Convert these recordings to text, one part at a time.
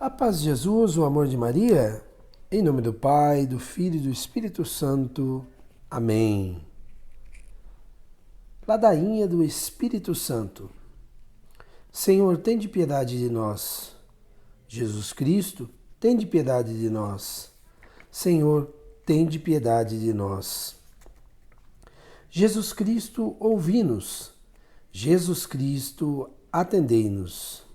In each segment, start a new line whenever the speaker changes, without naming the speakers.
A paz de Jesus, o amor de Maria, em nome do Pai, do Filho e do Espírito Santo. Amém. Ladainha do Espírito Santo. Senhor, tende piedade de nós. Jesus Cristo, tende piedade de nós. Senhor, tende piedade de nós. Jesus Cristo, ouvi-nos. Jesus Cristo, atendei-nos.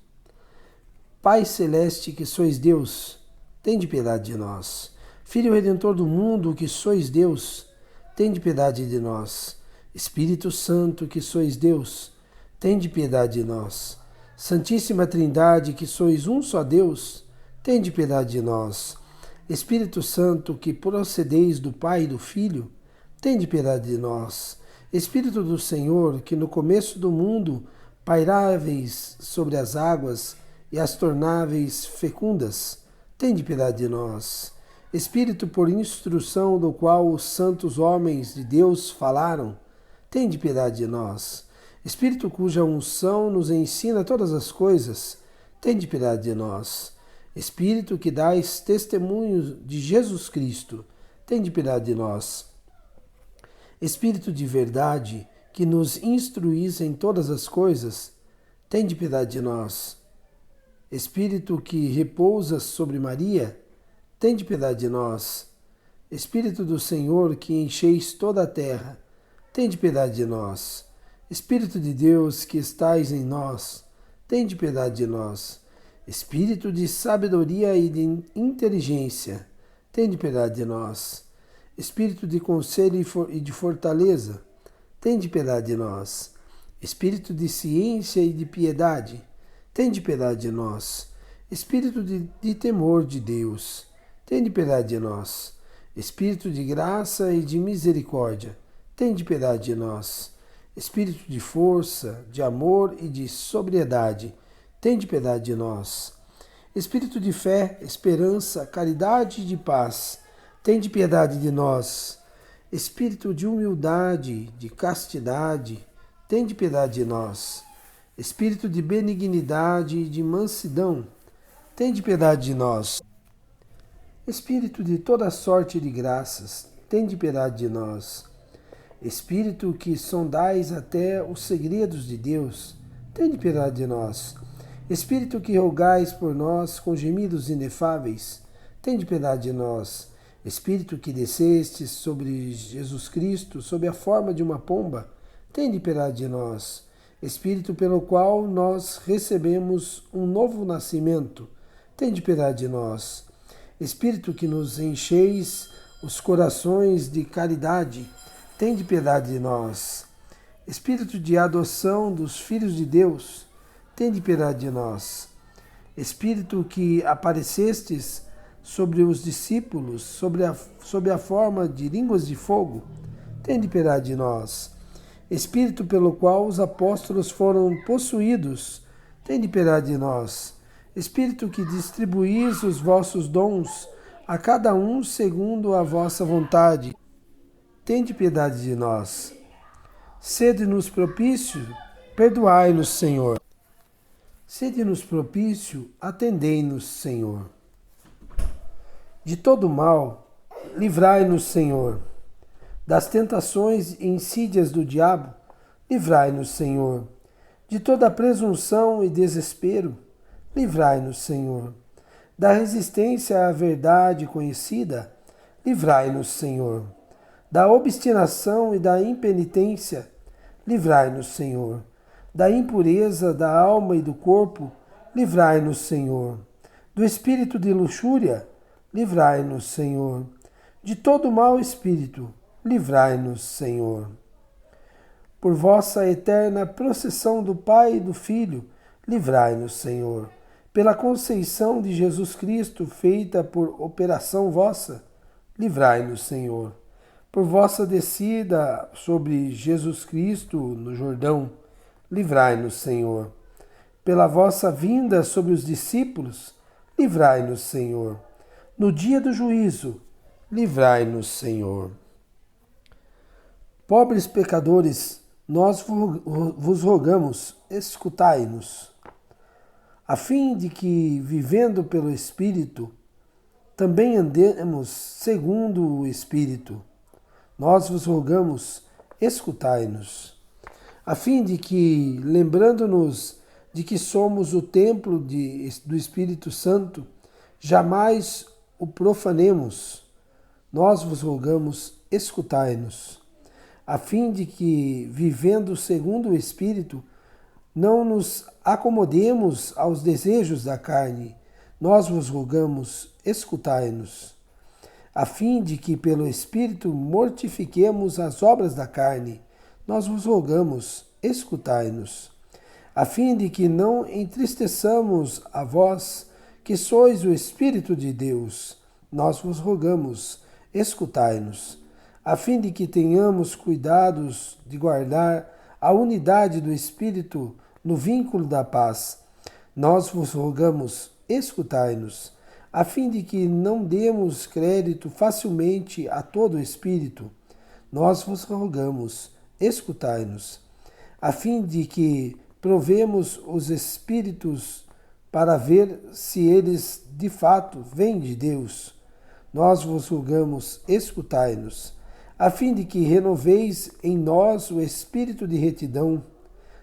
Pai Celeste, que sois Deus, tende piedade de nós. Filho Redentor do mundo, que sois Deus, tende piedade de nós. Espírito Santo, que sois Deus, tende piedade de nós. Santíssima Trindade, que sois um só Deus, tende piedade de nós. Espírito Santo, que procedeis do Pai e do Filho, tende piedade de nós. Espírito do Senhor, que no começo do mundo pairáveis sobre as águas, e as tornáveis fecundas, tende piedade de nós. Espírito por instrução do qual os santos homens de Deus falaram, tende piedade de nós. Espírito cuja unção nos ensina todas as coisas, tende piedade de nós. Espírito que dais testemunho de Jesus Cristo, tende piedade de nós. Espírito de verdade, que nos instruís em todas as coisas, tende piedade de nós. Espírito que repousa sobre Maria, tende piedade de nós. Espírito do Senhor, que encheis toda a terra, tende piedade de nós. Espírito de Deus, que estais em nós, tende piedade de nós. Espírito de sabedoria e de inteligência, tende piedade de nós. Espírito de conselho e de fortaleza, tende piedade de nós. Espírito de ciência e de piedade, tende piedade de nós. Espírito de temor de Deus, tende piedade de nós. Espírito de graça e de misericórdia, tende piedade de nós. Espírito de força, de amor e de sobriedade, tende piedade de nós. Espírito de fé, esperança, caridade e de paz, tende piedade de nós. Espírito de humildade, de castidade, tende piedade de nós. Espírito de benignidade e de mansidão, tende piedade de nós. Espírito de toda sorte de graças, tende piedade de nós. Espírito que sondais até os segredos de Deus, tende piedade de nós. Espírito que rogais por nós com gemidos inefáveis, tende piedade de nós. Espírito que descestes sobre Jesus Cristo sob a forma de uma pomba, tende piedade de nós. Espírito pelo qual nós recebemos um novo nascimento, tende piedade de nós. Espírito que nos encheis os corações de caridade, tende piedade de nós. Espírito de adoção dos filhos de Deus, tende piedade de nós. Espírito que aparecestes sobre os discípulos, sob a forma de línguas de fogo, tende piedade de nós. Espírito pelo qual os apóstolos foram possuídos, tende piedade de nós. Espírito que distribuís os vossos dons a cada um segundo a vossa vontade, tende piedade de nós. Sede-nos propício, perdoai-nos, Senhor. Sede-nos propício, atendei-nos, Senhor. De todo mal, livrai-nos, Senhor. Das tentações e insídias do diabo, livrai-nos, Senhor. De toda presunção e desespero, livrai-nos, Senhor. Da resistência à verdade conhecida, livrai-nos, Senhor. Da obstinação e da impenitência, livrai-nos, Senhor. Da impureza da alma e do corpo, livrai-nos, Senhor. Do espírito de luxúria, livrai-nos, Senhor. De todo mau espírito, livrai-nos, Senhor. Por vossa eterna processão do Pai e do Filho, livrai-nos, Senhor. Pela conceição de Jesus Cristo, feita por operação vossa, livrai-nos, Senhor. Por vossa descida sobre Jesus Cristo no Jordão, livrai-nos, Senhor. Pela vossa vinda sobre os discípulos, livrai-nos, Senhor. No dia do juízo, livrai-nos, Senhor. Pobres pecadores, nós vos rogamos, escutai-nos. a fim de que, vivendo pelo Espírito, também andemos segundo o Espírito. Nós vos rogamos, escutai-nos, a fim de que, lembrando-nos de que somos o templo do Espírito Santo, jamais o profanemos. Nós vos rogamos, escutai-nos, a fim de que, vivendo segundo o Espírito, não nos acomodemos aos desejos da carne. Nós vos rogamos, escutai-nos, a fim de que, pelo Espírito, mortifiquemos as obras da carne. Nós vos rogamos, escutai-nos, a fim de que não entristeçamos a vós, que sois o Espírito de Deus. Nós vos rogamos, escutai-nos, a fim de que tenhamos cuidados de guardar a unidade do Espírito no vínculo da paz. Nós vos rogamos, escutai-nos, a fim de que não demos crédito facilmente a todo o espírito. Nós vos rogamos, escutai-nos, a fim de que provemos os espíritos para ver se eles de fato vêm de Deus. Nós vos rogamos, escutai-nos, a fim de que renoveis em nós o espírito de retidão.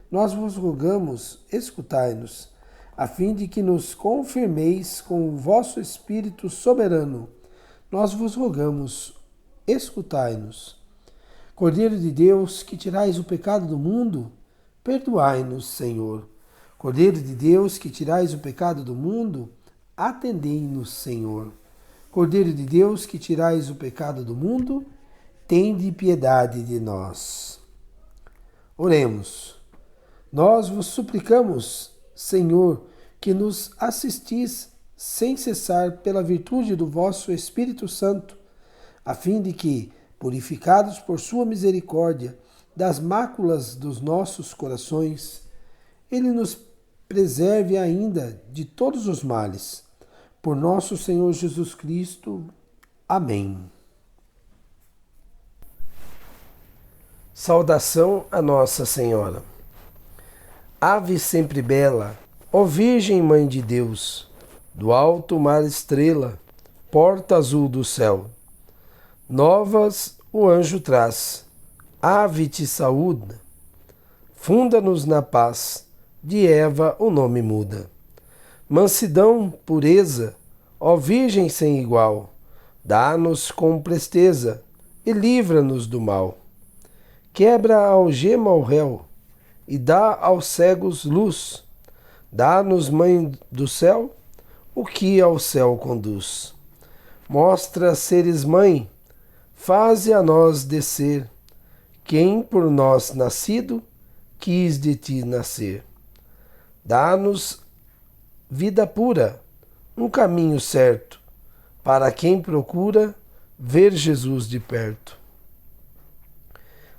Nós vos rogamos, escutai-nos, a fim de que nos confirmeis com o vosso Espírito soberano. Nós vos rogamos, escutai-nos. Cordeiro de Deus, que tirais o pecado do mundo, perdoai-nos, Senhor. Cordeiro de Deus, que tirais o pecado do mundo, atendei-nos, Senhor. Cordeiro de Deus, que tirais o pecado do mundo, tende piedade de nós. Oremos. Nós vos suplicamos, Senhor, que nos assistis sem cessar pela virtude do vosso Espírito Santo, a fim de que, purificados por sua misericórdia das máculas dos nossos corações, Ele nos preserve ainda de todos os males. Por nosso Senhor Jesus Cristo. Amém. Saudação a Nossa Senhora. Ave sempre bela, ó Virgem Mãe de Deus, do alto mar estrela, porta azul do céu. Novas o anjo traz, ave te saúda, funda-nos na paz, de Eva o nome muda. Mansidão, pureza, ó Virgem sem igual, dá-nos com presteza e livra-nos do mal. Quebra a algema ao réu e dá aos cegos luz. Dá-nos, Mãe do céu, o que ao céu conduz. Mostra seres mãe, faze a nós descer, quem por nós nascido quis de ti nascer. Dá-nos vida pura, um caminho certo, para quem procura ver Jesus de perto.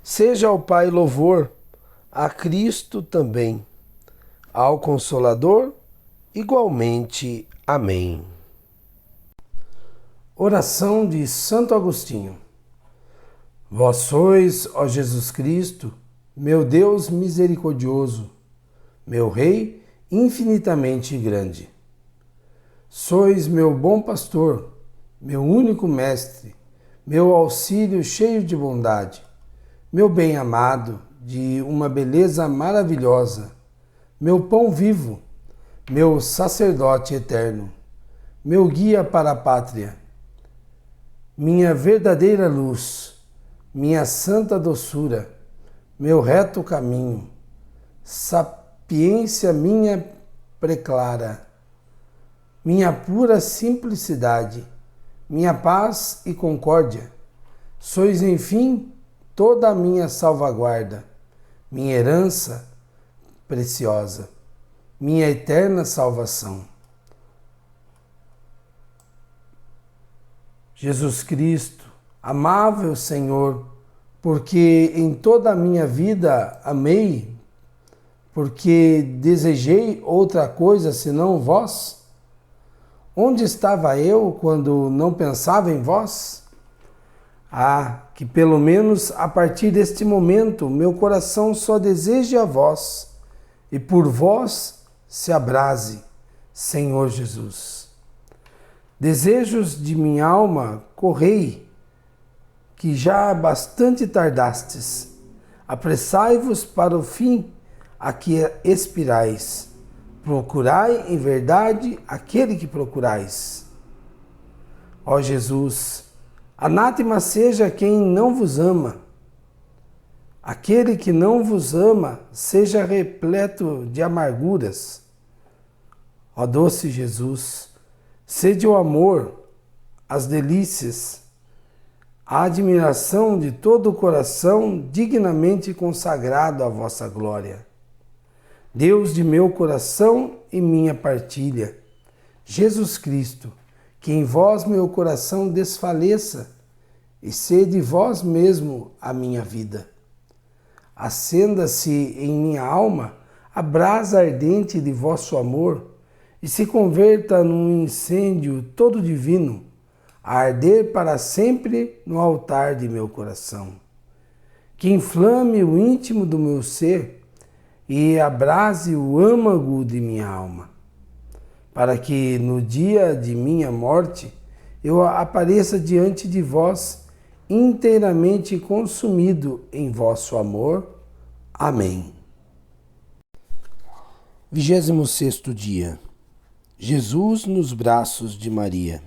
Seja ao Pai louvor, a Cristo também, ao Consolador, igualmente. Amém. Oração de Santo Agostinho. Vós sois, ó Jesus Cristo, meu Deus misericordioso, meu Rei infinitamente grande. Sois meu bom pastor, meu único mestre, meu auxílio cheio de bondade, meu bem amado, de uma beleza maravilhosa, meu pão vivo, meu sacerdote eterno, meu guia para a pátria, minha verdadeira luz, minha santa doçura, meu reto caminho, sapiência minha preclara, minha pura simplicidade, minha paz e concórdia. Sois, enfim, toda a minha salvaguarda, minha herança preciosa, minha eterna salvação. Jesus Cristo, amável Senhor, porque em toda a minha vida amei, porque desejei outra coisa senão vós? Onde estava eu quando não pensava em vós? Ah, que pelo menos a partir deste momento meu coração só deseje a vós e por vós se abrase, Senhor Jesus. Desejos de minha alma, correi, que já bastante tardastes. Apressai-vos para o fim a que expirais. Procurai em verdade aquele que procurais. Ó Jesus, anátema seja quem não vos ama. Aquele que não vos ama seja repleto de amarguras. Ó doce Jesus, sede o amor, as delícias, a admiração de todo o coração dignamente consagrado à vossa glória. Deus de meu coração e minha partilha, Jesus Cristo, que em vós meu coração desfaleça e sede vós mesmo a minha vida. Acenda-se em minha alma a brasa ardente de vosso amor e se converta num incêndio todo divino, a arder para sempre no altar de meu coração. Que inflame o íntimo do meu ser e abrase o âmago de minha alma, para que no dia de minha morte eu apareça diante de vós inteiramente consumido em vosso amor. Amém. 26º dia. Jesus nos braços de Maria.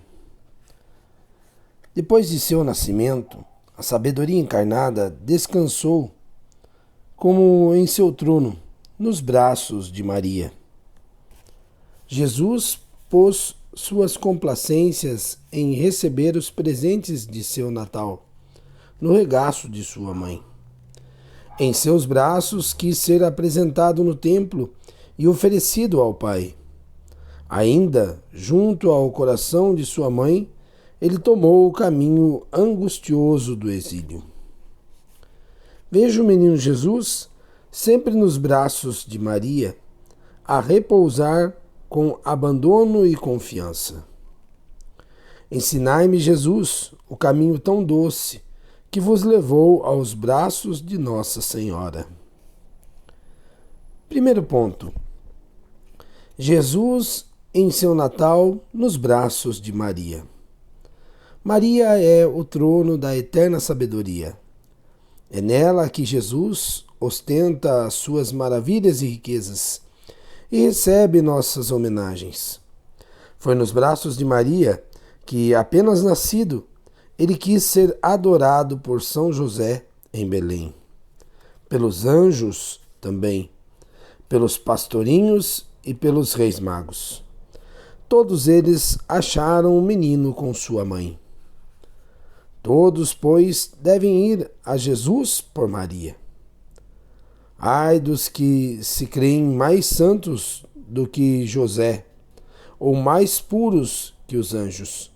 Depois de seu nascimento, a sabedoria encarnada descansou como em seu trono, nos braços de Maria. Jesus pôs suas complacências em receber os presentes de seu Natal, no regaço de sua mãe. Em seus braços quis ser apresentado no templo e oferecido ao Pai. Ainda junto ao coração de sua mãe, ele tomou o caminho angustioso do exílio. Vejo o menino Jesus sempre nos braços de Maria, a repousar com abandono e confiança. Ensinai-me, Jesus, o caminho tão doce que vos levou aos braços de Nossa Senhora. Primeiro ponto. Jesus em seu Natal nos braços de Maria. Maria é o trono da eterna sabedoria. É nela que Jesus ostenta as suas maravilhas e riquezas e recebe nossas homenagens. Foi nos braços de Maria que, apenas nascido, ele quis ser adorado por São José em Belém, pelos anjos também, pelos pastorinhos e pelos reis magos. Todos eles acharam o menino com sua mãe. Todos, pois, devem ir a Jesus por Maria. Ai dos que se creem mais santos do que José, ou mais puros que os anjos,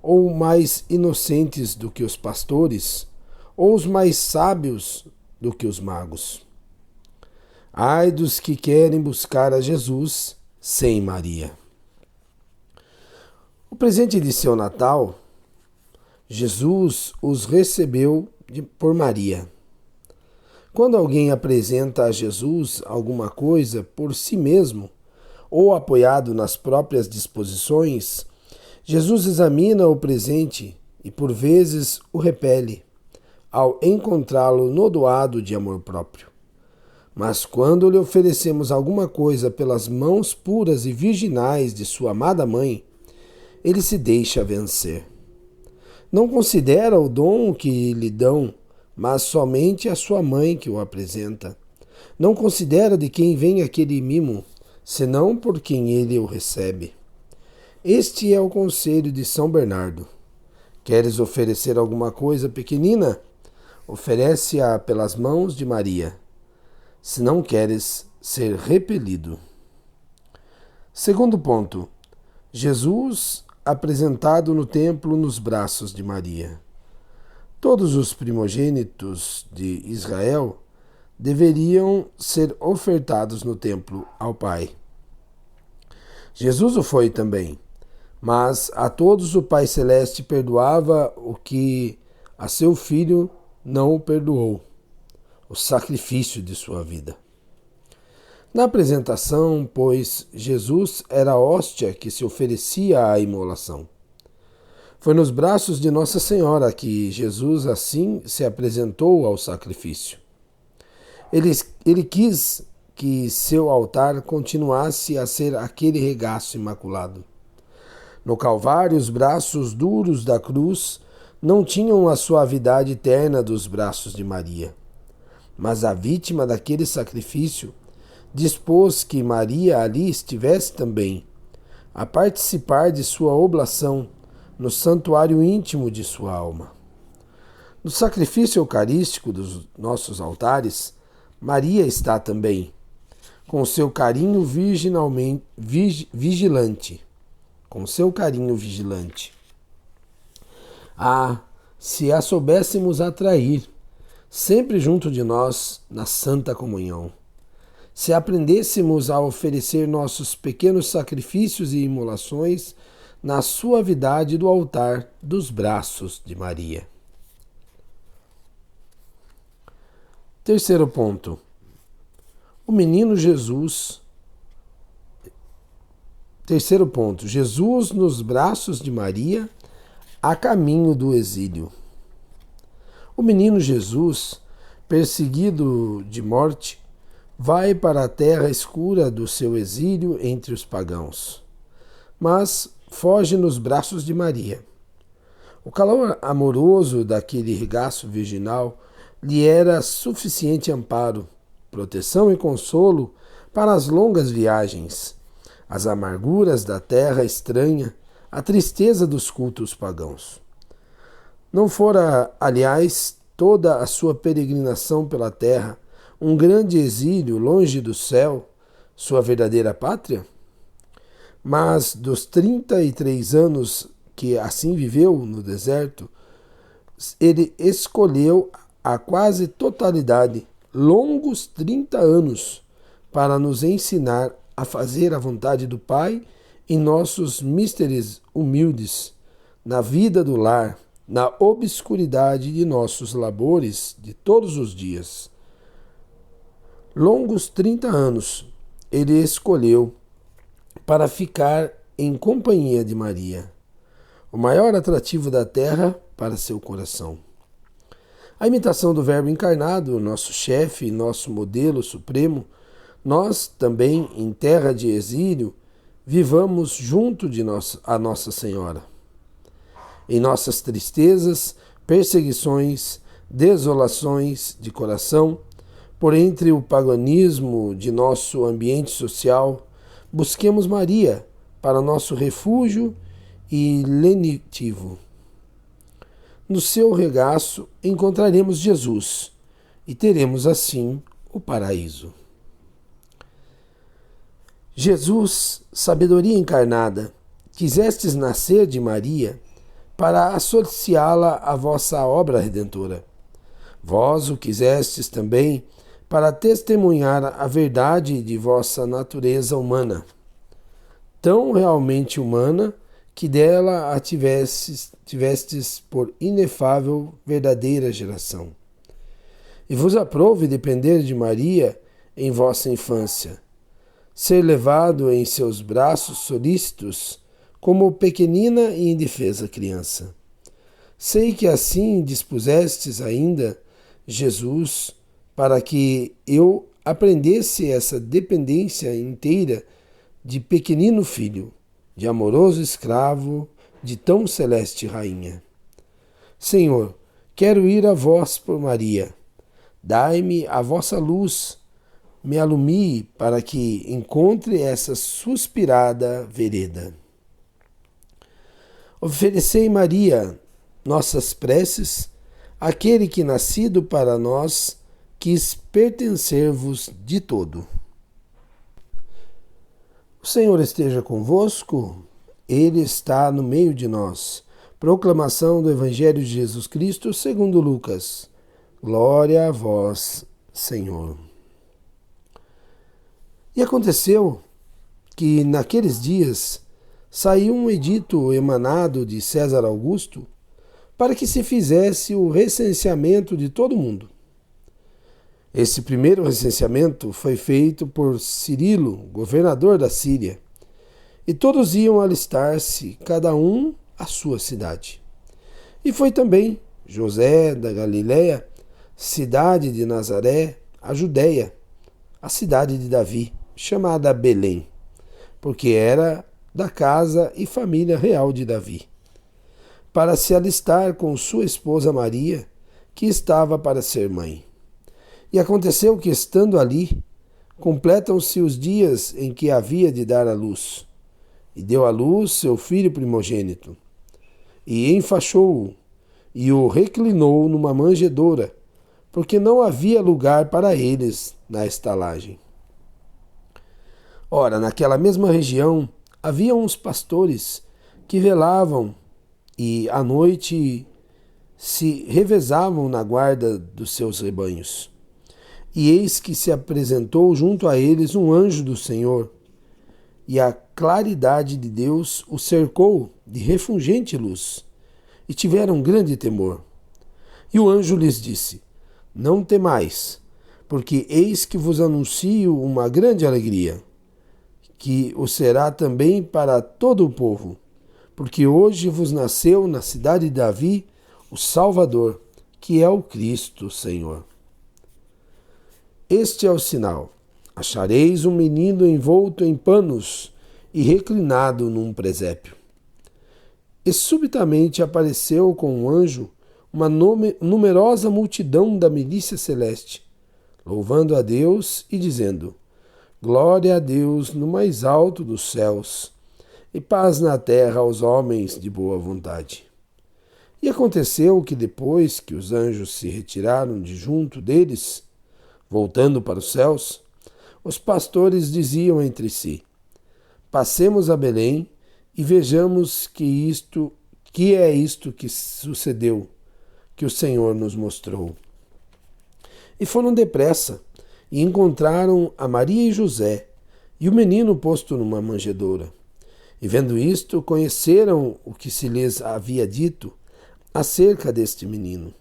ou mais inocentes do que os pastores, ou os mais sábios do que os magos. Ai dos que querem buscar a Jesus sem Maria. O presente de seu Natal, Jesus os recebeu por Maria. Quando alguém apresenta a Jesus alguma coisa por si mesmo, ou apoiado nas próprias disposições, Jesus examina o presente e por vezes o repele, ao encontrá-lo nodoado de amor próprio. Mas quando lhe oferecemos alguma coisa pelas mãos puras e virginais de sua amada mãe, ele se deixa vencer. Não considera o dom que lhe dão, mas somente a sua mãe que o apresenta. Não considera de quem vem aquele mimo, senão por quem ele o recebe. Este é o conselho de São Bernardo. Queres oferecer alguma coisa pequenina? Oferece-a pelas mãos de Maria, se não queres ser repelido. Segundo ponto. Jesus apresentado no templo nos braços de Maria. Todos os primogênitos de Israel deveriam ser ofertados no templo ao Pai. Jesus o foi também, mas a todos o Pai Celeste perdoava o que a seu Filho não o perdoou, o sacrifício de sua vida. Na apresentação, pois, Jesus era a hóstia que se oferecia à imolação. Foi nos braços de Nossa Senhora que Jesus assim se apresentou ao sacrifício. Ele quis que seu altar continuasse a ser aquele regaço imaculado. No Calvário, os braços duros da cruz não tinham a suavidade eterna dos braços de Maria. Mas a vítima daquele sacrifício dispôs que Maria ali estivesse também, a participar de sua oblação no santuário íntimo de sua alma. No sacrifício eucarístico dos nossos altares, Maria está também, com seu carinho vigilante. Com seu carinho vigilante. Ah, se a soubéssemos atrair, sempre junto de nós, na Santa Comunhão. Se aprendêssemos a oferecer nossos pequenos sacrifícios e imolações na suavidade do altar dos braços de Maria. Terceiro ponto. O menino Jesus. Terceiro ponto. Jesus nos braços de Maria, a caminho do exílio. O menino Jesus, perseguido de morte, vai para a terra escura do seu exílio entre os pagãos, mas foge nos braços de Maria. O calor amoroso daquele regaço virginal lhe era suficiente amparo, proteção e consolo para as longas viagens, as amarguras da terra estranha, a tristeza dos cultos pagãos. Não fora, aliás, toda a sua peregrinação pela terra um grande exílio longe do céu, sua verdadeira pátria? Mas dos 33 anos que assim viveu no deserto, ele escolheu a quase totalidade, longos 30 anos, para nos ensinar a fazer a vontade do Pai em nossos misteres humildes, na vida do lar, na obscuridade de nossos labores de todos os dias. Longos 30 anos ele escolheu para ficar em companhia de Maria, o maior atrativo da terra para seu coração. A imitação do Verbo encarnado, nosso chefe e nosso modelo supremo, nós também, em terra de exílio, vivamos junto de a Nossa Senhora. Em nossas tristezas, perseguições, desolações de coração, por entre o paganismo de nosso ambiente social, busquemos Maria para nosso refúgio e lenitivo. No seu regaço encontraremos Jesus e teremos assim o paraíso. Jesus, sabedoria encarnada, quisestes nascer de Maria para associá-la à vossa obra redentora. Vós o quisestes também para testemunhar a verdade de vossa natureza humana, tão realmente humana que dela a tivestes por inefável verdadeira geração. E vos aprouve depender de Maria em vossa infância, ser levado em seus braços solícitos como pequenina e indefesa criança. Sei que assim dispusestes ainda Jesus para que eu aprendesse essa dependência inteira de pequenino filho, de amoroso escravo, de tão celeste rainha. Senhor, quero ir a vós por Maria. Dai-me a vossa luz, me alumie para que encontre essa suspirada vereda. Oferecei, Maria, nossas preces, àquele que, nascido para nós, quis pertencer-vos de todo. O Senhor esteja convosco, Ele está no meio de nós. Proclamação do Evangelho de Jesus Cristo segundo Lucas. Glória a vós, Senhor. E aconteceu que naqueles dias saiu um edito emanado de César Augusto para que se fizesse o recenseamento de todo o mundo. Esse primeiro recenseamento foi feito por Cirilo, governador da Síria, e todos iam alistar-se, cada um à sua cidade. E foi também José da Galiléia, cidade de Nazaré, a Judéia, a cidade de Davi, chamada Belém, porque era da casa e família real de Davi, para se alistar com sua esposa Maria, que estava para ser mãe. E aconteceu que, estando ali, completam-se os dias em que havia de dar à luz, e deu à luz seu filho primogênito, e enfaixou-o, e o reclinou numa manjedoura, porque não havia lugar para eles na estalagem. Ora, naquela mesma região havia uns pastores que velavam e à noite se revezavam na guarda dos seus rebanhos. E eis que se apresentou junto a eles um anjo do Senhor, e a claridade de Deus o cercou de refulgente luz, e tiveram grande temor. E o anjo lhes disse: Não temais, porque eis que vos anuncio uma grande alegria, que o será também para todo o povo, porque hoje vos nasceu na cidade de Davi o Salvador, que é o Cristo Senhor. Este é o sinal: achareis um menino envolto em panos e reclinado num presépio. E subitamente apareceu com um anjo uma numerosa multidão da milícia celeste, louvando a Deus e dizendo: Glória a Deus no mais alto dos céus, e paz na terra aos homens de boa vontade. E aconteceu que depois que os anjos se retiraram de junto deles, voltando para os céus, os pastores diziam entre si: Passemos a Belém e vejamos que é isto que sucedeu, que o Senhor nos mostrou. E foram depressa e encontraram a Maria e José e o menino posto numa manjedoura. E vendo isto, conheceram o que se lhes havia dito acerca deste menino.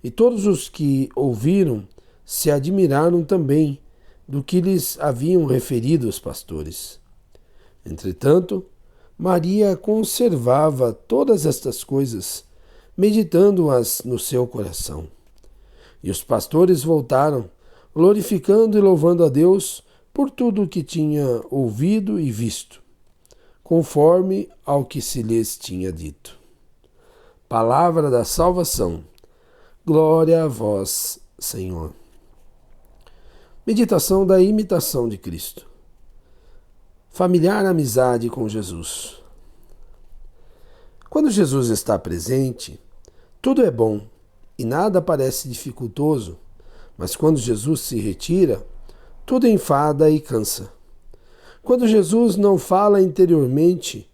E todos os que ouviram se admiraram também do que lhes haviam referido os pastores. Entretanto, Maria conservava todas estas coisas, meditando-as no seu coração. E os pastores voltaram, glorificando e louvando a Deus por tudo o que tinha ouvido e visto, conforme ao que se lhes tinha dito. Palavra da salvação. Glória a vós, Senhor. Meditação da imitação de Cristo. Familiar amizade com Jesus. Quando Jesus está presente, tudo é bom e nada parece dificultoso, mas quando Jesus se retira, tudo enfada e cansa. Quando Jesus não fala interiormente,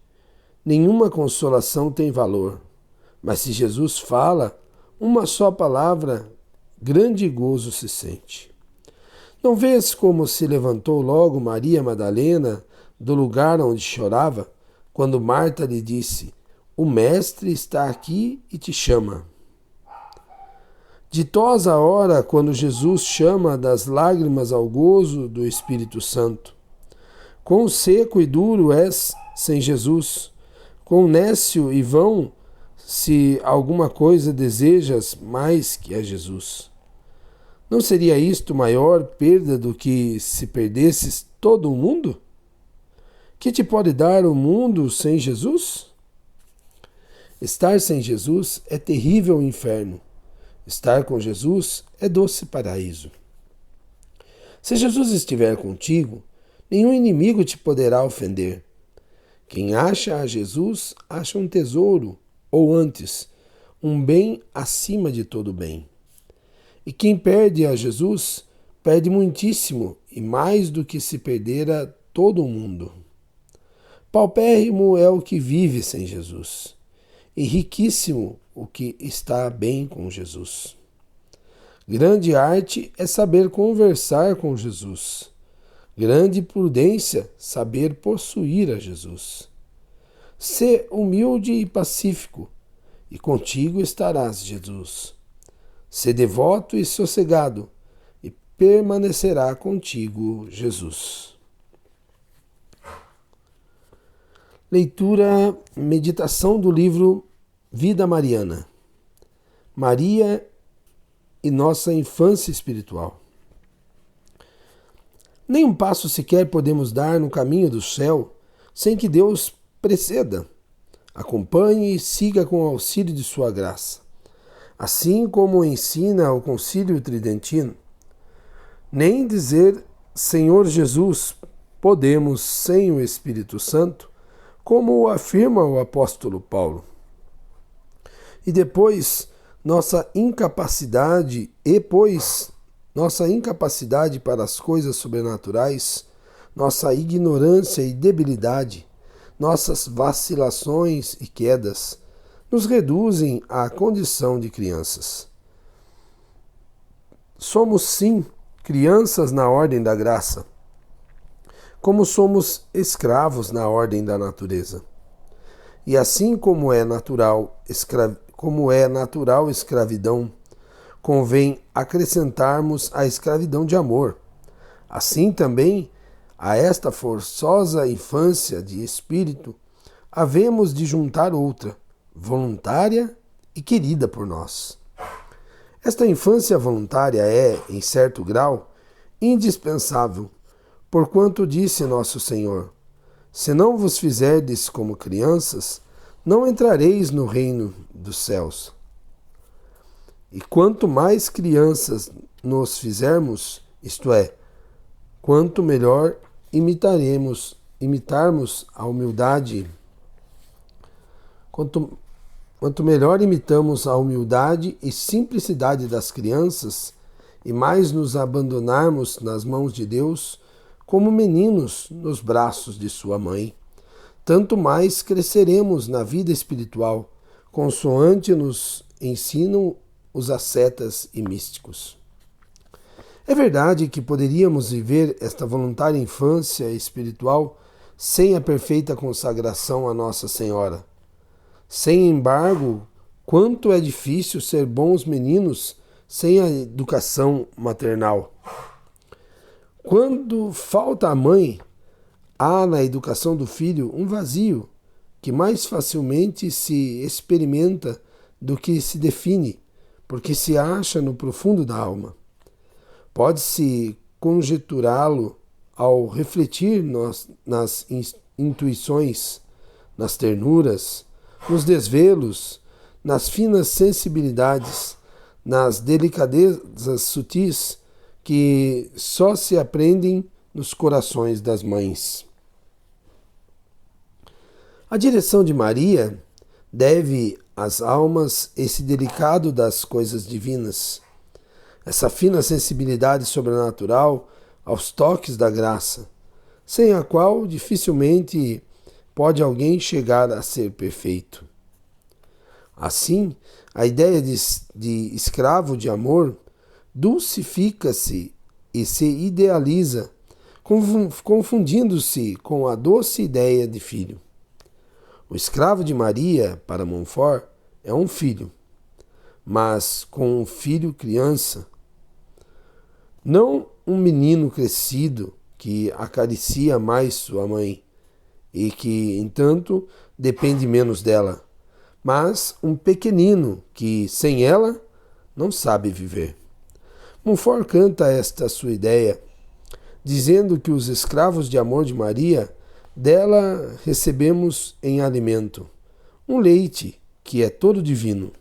nenhuma consolação tem valor, mas se Jesus fala, uma só palavra, grande gozo se sente. Não vês como se levantou logo Maria Madalena do lugar onde chorava, quando Marta lhe disse: O Mestre está aqui e te chama. Ditosa a hora quando Jesus chama das lágrimas ao gozo do Espírito Santo. Quão seco e duro és sem Jesus, quão nécio e vão se alguma coisa desejas mais que a Jesus. Não seria isto maior perda do que se perdesses todo o mundo? Que te pode dar o mundo sem Jesus? Estar sem Jesus é terrível inferno. Estar com Jesus é doce paraíso. Se Jesus estiver contigo, nenhum inimigo te poderá ofender. Quem acha a Jesus, acha um tesouro, ou antes, um bem acima de todo bem. E quem perde a Jesus, perde muitíssimo, e mais do que se perdera todo o mundo. Paupérrimo é o que vive sem Jesus, e riquíssimo o que está bem com Jesus. Grande arte é saber conversar com Jesus. Grande prudência saber possuir a Jesus. Sê humilde e pacífico, e contigo estarás, Jesus. Sê devoto e sossegado, e permanecerá contigo, Jesus. Leitura, meditação do livro Vida Mariana. Maria e nossa infância espiritual. Nem um passo sequer podemos dar no caminho do céu sem que Deus preceda, acompanhe e siga com o auxílio de sua graça. Assim como ensina o Concílio Tridentino, nem dizer Senhor Jesus podemos sem o Espírito Santo, como afirma o apóstolo Paulo. E depois, nossa incapacidade para as coisas sobrenaturais, nossa ignorância e debilidade, nossas vacilações e quedas, nos reduzem à condição de crianças. Somos, sim, crianças na ordem da graça, como somos escravos na ordem da natureza. E assim como é natural escravidão, convém acrescentarmos a escravidão de amor. Assim também, a esta forçosa infância de espírito, havemos de juntar outra, voluntária e querida por nós. Esta infância voluntária é, em certo grau, indispensável, porquanto disse nosso Senhor: se não vos fizerdes como crianças, não entrareis no reino dos céus. E quanto mais crianças nos fizermos, isto é, quanto melhor imitarmos a humildade, quanto melhor imitamos a humildade e simplicidade das crianças, e mais nos abandonarmos nas mãos de Deus, como meninos nos braços de sua mãe, tanto mais cresceremos na vida espiritual, consoante nos ensinam os ascetas e místicos. É verdade que poderíamos viver esta voluntária infância espiritual sem a perfeita consagração a Nossa Senhora. Sem embargo, quanto é difícil ser bons meninos sem a educação maternal. Quando falta a mãe, há na educação do filho um vazio que mais facilmente se experimenta do que se define, porque se acha no profundo da alma. Pode-se conjeturá-lo ao refletir nas intuições, nas ternuras, nos desvelos, nas finas sensibilidades, nas delicadezas sutis que só se aprendem nos corações das mães. A direção de Maria deve às almas esse delicado das coisas divinas, essa fina sensibilidade sobrenatural aos toques da graça, sem a qual dificilmente pode alguém chegar a ser perfeito. Assim, a ideia de escravo de amor dulcifica-se e se idealiza, confundindo-se com a doce ideia de filho. O escravo de Maria, para Montfort, é um filho, mas com um filho criança. Não um menino crescido que acaricia mais sua mãe e que, entanto, depende menos dela, mas um pequenino que, sem ela, não sabe viver. Montfort canta esta sua ideia, dizendo que os escravos de amor de Maria, dela recebemos em alimento um leite que é todo divino,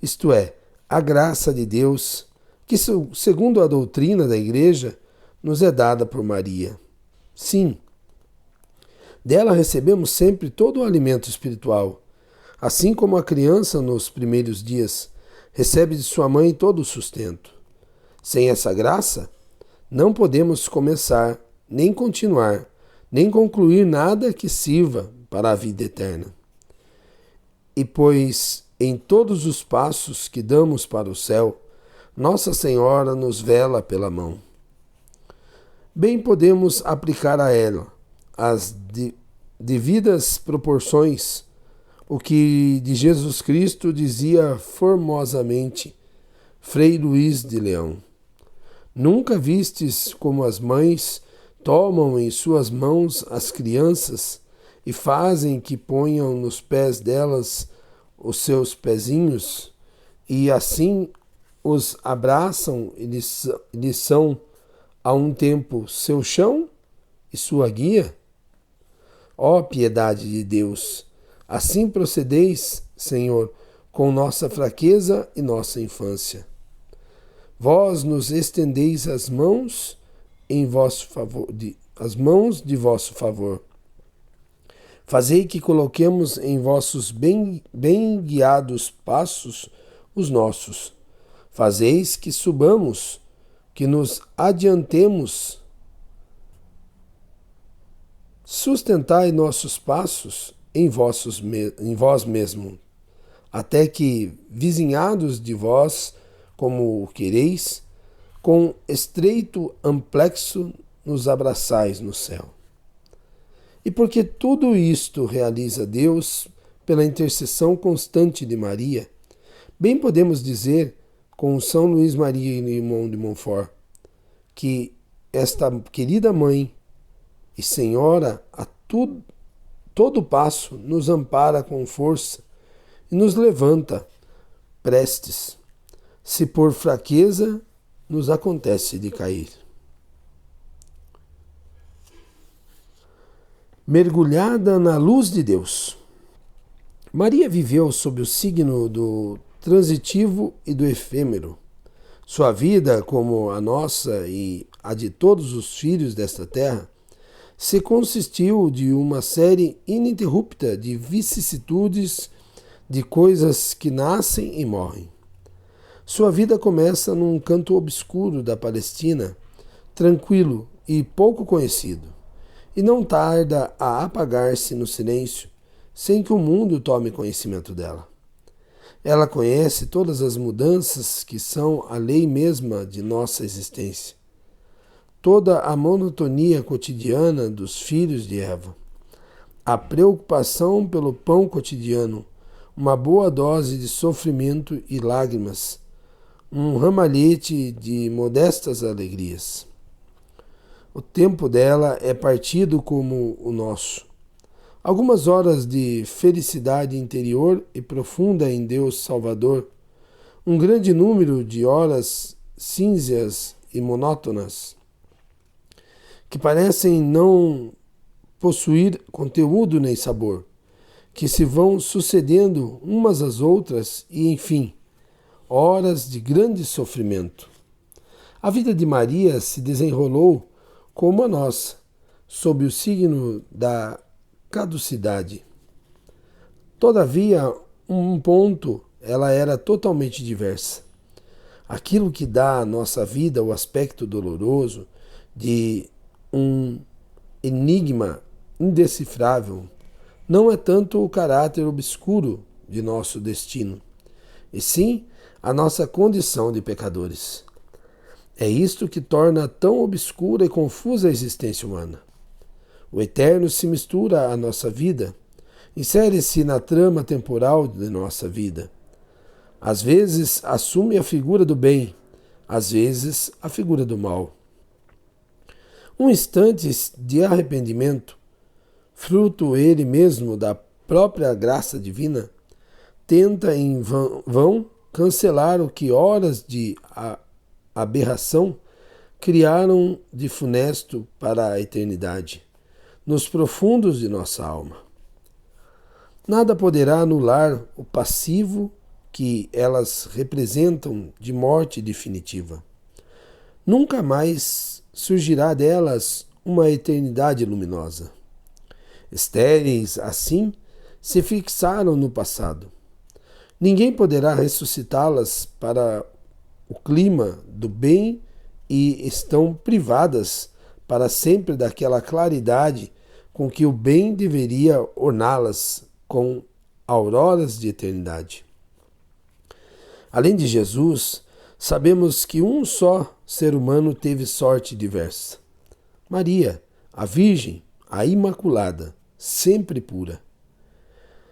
isto é, a graça de Deus, que, segundo a doutrina da Igreja, nos é dada por Maria. Sim, dela recebemos sempre todo o alimento espiritual, assim como a criança nos primeiros dias recebe de sua mãe todo o sustento. Sem essa graça, não podemos começar, nem continuar, nem concluir nada que sirva para a vida eterna. E pois em todos os passos que damos para o céu, Nossa Senhora nos vela pela mão. Bem podemos aplicar a ela as devidas proporções, o que de Jesus Cristo dizia formosamente Frei Luís de Leão: Nunca vistes como as mães tomam em suas mãos as crianças e fazem que ponham nos pés delas os seus pezinhos, e assim os abraçam e lhes são a um tempo seu chão e sua guia? Ó piedade de Deus, assim procedeis, Senhor, com nossa fraqueza e nossa infância. Vós nos estendeis as mãos em vosso favor, as mãos de vosso favor. Fazei que coloquemos em vossos bem guiados passos os nossos. Fazeis que subamos, que nos adiantemos. Sustentai nossos passos em vós mesmo, até que, vizinhados de vós, como o quereis, com estreito amplexo nos abraçais no céu. E porque tudo isto realiza Deus pela intercessão constante de Maria, bem podemos dizer, com São Luís Maria Irmão de Montfort, que esta querida mãe e Senhora a todo passo nos ampara com força e nos levanta prestes, se por fraqueza nos acontece de cair. Mergulhada na luz de Deus. Maria viveu sob o signo do transitivo e do efêmero. Sua vida, como a nossa e a de todos os filhos desta terra, se consistiu de uma série ininterrupta de vicissitudes, de coisas que nascem e morrem. Sua vida começa num canto obscuro da Palestina, tranquilo e pouco conhecido, e não tarda a apagar-se no silêncio, sem que o mundo tome conhecimento dela. Ela conhece todas as mudanças que são a lei mesma de nossa existência. Toda a monotonia cotidiana dos filhos de Eva, a preocupação pelo pão cotidiano, uma boa dose de sofrimento e lágrimas, um ramalhete de modestas alegrias. O tempo dela é partido como o nosso. Algumas horas de felicidade interior e profunda em Deus Salvador, um grande número de horas cinzas e monótonas, que parecem não possuir conteúdo nem sabor, que se vão sucedendo umas às outras e, enfim, horas de grande sofrimento. A vida de Maria se desenrolou como a nossa, sob o signo da caducidade. Todavia, um ponto ela era totalmente diversa. Aquilo que dá à nossa vida o aspecto doloroso de um enigma indecifrável não é tanto o caráter obscuro de nosso destino, e sim a nossa condição de pecadores. É isto que torna tão obscura e confusa a existência humana. O eterno se mistura à nossa vida, insere-se na trama temporal de nossa vida. Às vezes assume a figura do bem, às vezes a figura do mal. Um instante de arrependimento, fruto ele mesmo da própria graça divina, tenta em vão cancelar o que horas de aberração criaram de funesto para a eternidade, nos profundos de nossa alma. Nada poderá anular o passivo que elas representam de morte definitiva. Nunca mais surgirá delas uma eternidade luminosa. Estéreis, assim, se fixaram no passado. Ninguém poderá ressuscitá-las para o clima do bem e estão privadas para sempre daquela claridade com que o bem deveria orná-las com auroras de eternidade. Além de Jesus, sabemos que um só ser humano teve sorte diversa. Maria, a Virgem, a Imaculada, sempre pura.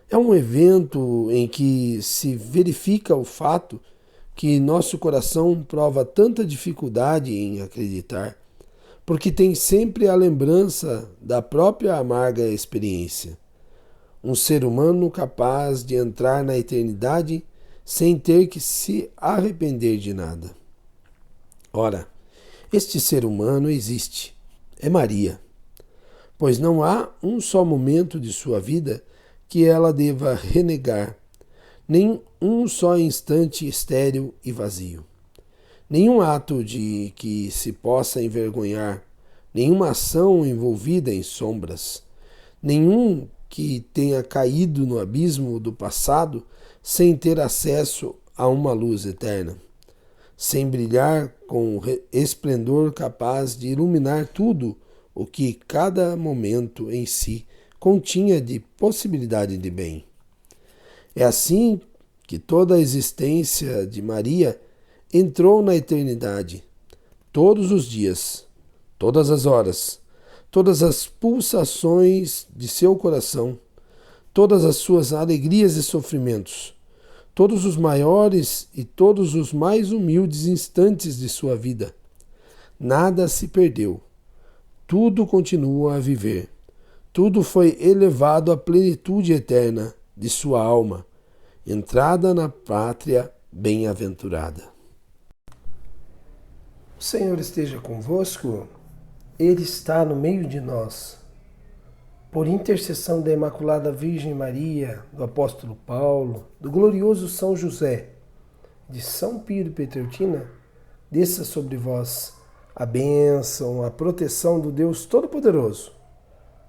É um evento em que se verifica o fato que nosso coração prova tanta dificuldade em acreditar, porque tem sempre a lembrança da própria amarga experiência. Um ser humano capaz de entrar na eternidade sem ter que se arrepender de nada. Ora, este ser humano existe, é Maria, pois não há um só momento de sua vida que ela deva renegar, nem um só instante estéril e vazio. Nenhum ato de que se possa envergonhar, nenhuma ação envolvida em sombras, nenhum que tenha caído no abismo do passado sem ter acesso a uma luz eterna, sem brilhar com esplendor capaz de iluminar tudo o que cada momento em si continha de possibilidade de bem. É assim que toda a existência de Maria entrou na eternidade, todos os dias, todas as horas, todas as pulsações de seu coração, todas as suas alegrias e sofrimentos, todos os maiores e todos os mais humildes instantes de sua vida. Nada se perdeu, tudo continua a viver, tudo foi elevado à plenitude eterna de sua alma, entrada na pátria bem-aventurada. O Senhor esteja convosco, Ele está no meio de nós. Por intercessão da Imaculada Virgem Maria, do apóstolo Paulo, do glorioso São José, de São Pio de Pietrelcina, desça sobre vós a bênção, a proteção do Deus Todo-Poderoso,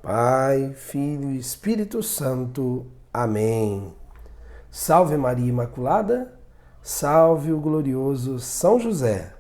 Pai, Filho e Espírito Santo. Amém. Salve Maria Imaculada, salve o glorioso São José.